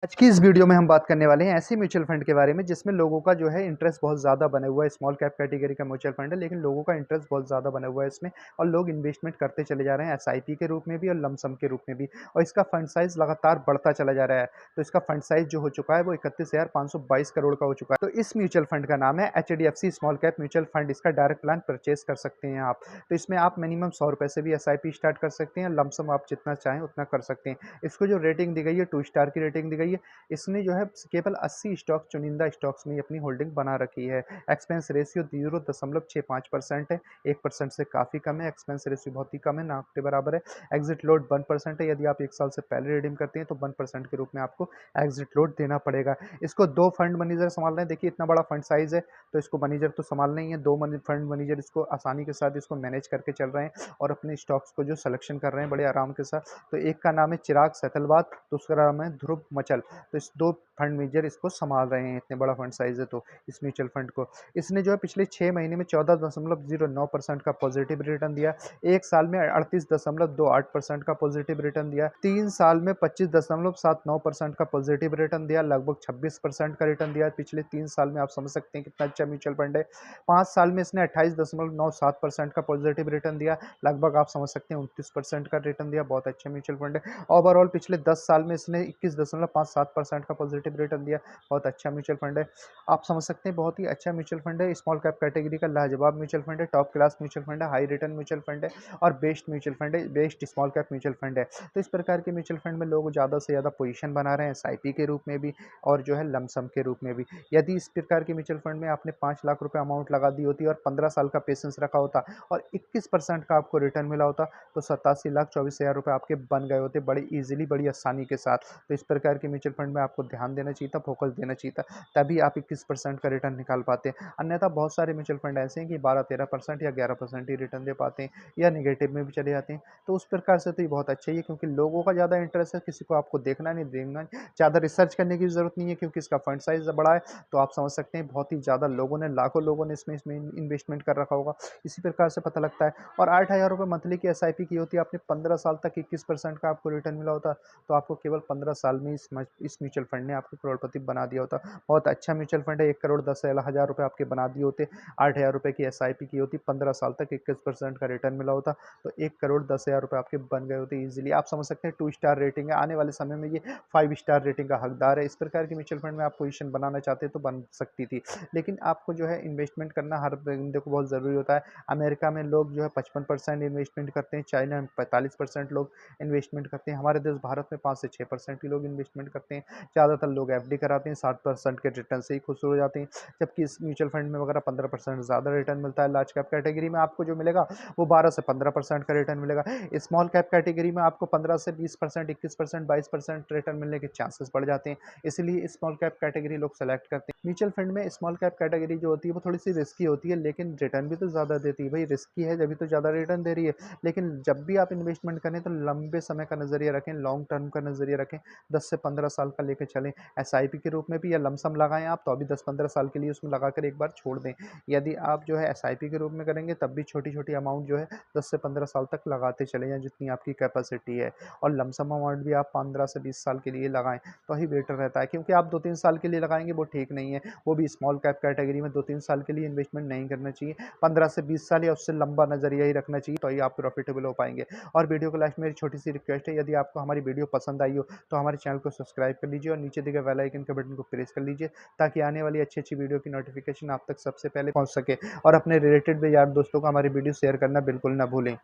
आज की इस वीडियो में हम बात करने वाले हैं ऐसे म्यूचुअल फंड के बारे में जिसमें लोगों का जो है इंटरेस्ट बहुत ज़्यादा बना हुआ है। स्मॉल कैप कैटेगरी का म्यूचुअल फंड है, लेकिन लोगों का इंटरेस्ट बहुत ज़्यादा बना हुआ है इसमें और लोग इन्वेस्टमेंट करते चले जा रहे हैं एसआईपी के रूप में भी और लमसम के रूप में भी। और इसका फंड साइज लगातार बढ़ता चला जा रहा है। तो इसका फंड साइज जो हो चुका है वो 31,522 करोड़ का हो चुका है। तो इस म्यूचुअल फंड का नाम है HDFC small cap mutual fund. इसका डायरेक्ट प्लान परचेज कर सकते हैं आप। तो इसमें आप मिनिमम 100 रुपये से भी एसआईपी स्टार्ट कर सकते हैं, लमसम आप जितना चाहें उतना कर सकते हैं। इसको जो रेटिंग दी गई है 2 स्टार की रेटिंग दी गई है। इसने जो है केवल 80 स्टॉक चुनिंदा स्टॉक्स में ही अपनी होल्डिंग बना रखी है। एक्सपेंस रेशियो 0.65% है, 1% से काफ़ी कम है। एक्सपेंस रेशियो बहुत ही कम है, ना के बराबर है। एग्जिट लोड 1% है। यदि आप 1 साल से पहले रिडीम करते हैं तो 1% के रूप में आपको एग्जिट लोड देना पड़ेगा। इसको 2 फंड मैनेजर संभाल रहे हैं। देखिए इतना बड़ा फंड साइज है तो इसको मैनेजर तो संभालना ही है। 2 फंड मैनेजर इसको आसानी के साथ इसको मैनेज करके चल रहे हैं और अपने स्टॉक्स को जो सिलेक्शन कर रहे हैं बड़े आराम के साथ। तो एक का नाम है चिराग सेतलवाद, दूसरा नाम है ध्रुव मचल। तो इस 2 फंड मैनेजर इसको संभाल रहे हैं। इतने बड़ा फंड साइज है तो इस म्यूचुअल फंड को इसने जो है पिछले 6 महीने में 14.09% का पॉजिटिव रिटर्न दिया। 1 साल में 38.28% का पॉजिटिव रिटर्न दिया। 3 साल में 25.79% का पॉजिटिव रिटर्न दिया। लगभग 26% का रिटर्न दिया पिछले 3 साल में। आप समझ सकते हैं कितना अच्छा म्यूचुअल फंड है। 5 साल में इसने 28.97% का पॉजिटिव रिटर्न दिया। लगभग आप समझ सकते हैं 29% का रिटर्न दिया। बहुत अच्छा म्यूचुअल फंड है। ओवरऑल पिछले 10 साल में इसने 21.57% का पॉजिटिव रिटर्न दिया। बहुत अच्छा म्यूचुअल फंड है। आप समझ सकते हैं बहुत ही अच्छा म्यूचुअल फंड है। स्मॉल कैप कैटेगरी का लाजवाब म्यूचुअल फंड है, टॉप क्लास म्यूचुअल फंड है, हाई रिटर्न म्यूचुअल फंड है और बेस्ट म्यूचुअल फंड है, best small cap mutual fund है। तो इस प्रकार के म्यूचुअल फंड में लोग ज़्यादा से ज़्यादा पोजीशन बना रहे हैं एसआईपी के रूप में भी और जो है लमसम के रूप में भी। यदि इस प्रकार के म्यूचुअल फंड में आपने 5 लाख रुपए अमाउंट लगा दी होती और 15 साल का पेशेंस रखा होता और 21% का आपको रिटर्न मिला होता तो 87,24,000 रुपये आपके बन गए होते बड़ी ईजिली, बड़ी आसानी के साथ। तो इस प्रकार के म्यूचुअल फंड में आपको ध्यान देना चाहिए था, फोकस देना चाहिए था, तभी आप 21% का रिटर्न निकाल पाते हैं। अन्यथा बहुत सारे म्यूचुअल फंड ऐसे हैं कि 12-13% या 11% ही रिटर्न दे पाते हैं या निगेटिव में भी चले जाते हैं। तो उस प्रकार से तो ये बहुत अच्छा ही है क्योंकि लोगों का ज़्यादा इंटरेस्ट है, किसी को आपको देखना नहीं, देखना नहीं, ज़्यादा रिसर्च करने की ज़रूरत नहीं है क्योंकि इसका फंड साइज बड़ा है। तो आप समझ सकते हैं बहुत ही ज़्यादा लोगों ने, लाखों लोगों ने इसमें इन्वेस्टमेंट कर रखा होगा। इसी प्रकार से पता लगता है। और 8,000 रुपये मंथली की एसआईपी की होती है, आपने 15 साल तक 21% का आपको रिटर्न मिला होता तो आपको केवल 15 साल में इस म्यूचुअल फंड ने आपको करोड़पति बना दिया होता। बहुत अच्छा म्यूचुअल फंड है। 1,10,00,000 रुपये आपके बना दिए होते। 8,000 रुपये की एसआईपी की होती, 15 साल तक 21% का रिटर्न मिला होता तो 1,10,00,000 रुपये आपके बन गए होते ईजिली। आप समझ सकते हैं 2 स्टार रेटिंग है। आने वाले समय में ये 5 स्टार रेटिंग का हकदार है। इस प्रकार के म्यूचुअल फंड में आप पोजीशन बनाना चाहते हैं तो बन सकती थी, लेकिन आपको जो है इन्वेस्टमेंट करना हर बंदे को बहुत ज़रूरी होता है। अमेरिका में लोग जो है 55% इन्वेस्टमेंट करते हैं, चाइना में 45% लोग इन्वेस्टमेंट करते हैं, हमारे देश भारत में 5 से 6% ही लोग इन्वेस्टमेंट करते हैं। ज़्यादातर लोग एफडी कराते हैं, 60% के रिटर्न से ही खुश हो जाते हैं। जबकि इस म्यूचुअल फंड में वगैरह 15% ज़्यादा रिटर्न मिलता है। लार्ज कैप कैटेगरी में आपको जो मिलेगा वो 12 से 15% का रिटर्न मिलेगा। स्मॉल कैप कैटेगरी में आपको 15 से 20%, 21%, 22% रिटर्न मिलने के चांसेस बढ़ जाते हैं। इसलिए स्मॉल कैप कैटेगरी लोग सेलेक्ट करते हैं। म्यूचुअल फंड में स्मॉल कैप कैटेगरी जो होती है वो थोड़ी सी रिस्की होती है, लेकिन रिटर्न भी तो ज़्यादा देती है। भाई रिस्की है जब तो ज़्यादा रिटर्न दे रही है, लेकिन जब भी आप इन्वेस्टमेंट करें तो लंबे समय का नज़रिया रखें, लॉन्ग टर्म का नज़रिया रखें। 10 से 15 साल का लेकर चलें। एसआईपी के रूप में भी या लमसम लगाएं आप तो अभी 10-15 साल के लिए उसमें लगाकर एक बार छोड़ दें। यदि आप जो है एसआईपी के रूप में करेंगे तब भी छोटी छोटी अमाउंट जो है 10 से 15 साल तक लगाते चले जाएं जितनी आपकी कैपेसिटी है। और लमसम अमाउंट भी आप 15 से 20 साल के लिए लगाएं तो ही बेटर रहता है, क्योंकि आप 2-3 साल के लिए लगाएंगे वो ठीक नहीं है। वो भी स्मॉल कैप कैटेगरी में 2-3 साल के लिए इन्वेस्टमेंट नहीं करना चाहिए। 15 से 20 साल या उससे लंबा नजरिया ही रखना चाहिए तो ही आप प्रॉफिटेबल हो पाएंगे। और वीडियो को लास्ट में मेरी छोटी सी रिक्वेस्ट है, यदि आपको हमारी वीडियो पसंद आई हो तो हमारे चैनल को सब्सक्राइब कर लीजिए और नीचे दिए गए बेल आइकन के बटन को प्रेस कर लीजिए ताकि आने वाली अच्छी अच्छी वीडियो की नोटिफिकेशन आप तक सबसे पहले पहुंच सके। और अपने रिलेटेड भी यार दोस्तों को हमारी वीडियो शेयर करना बिल्कुल ना भूलें।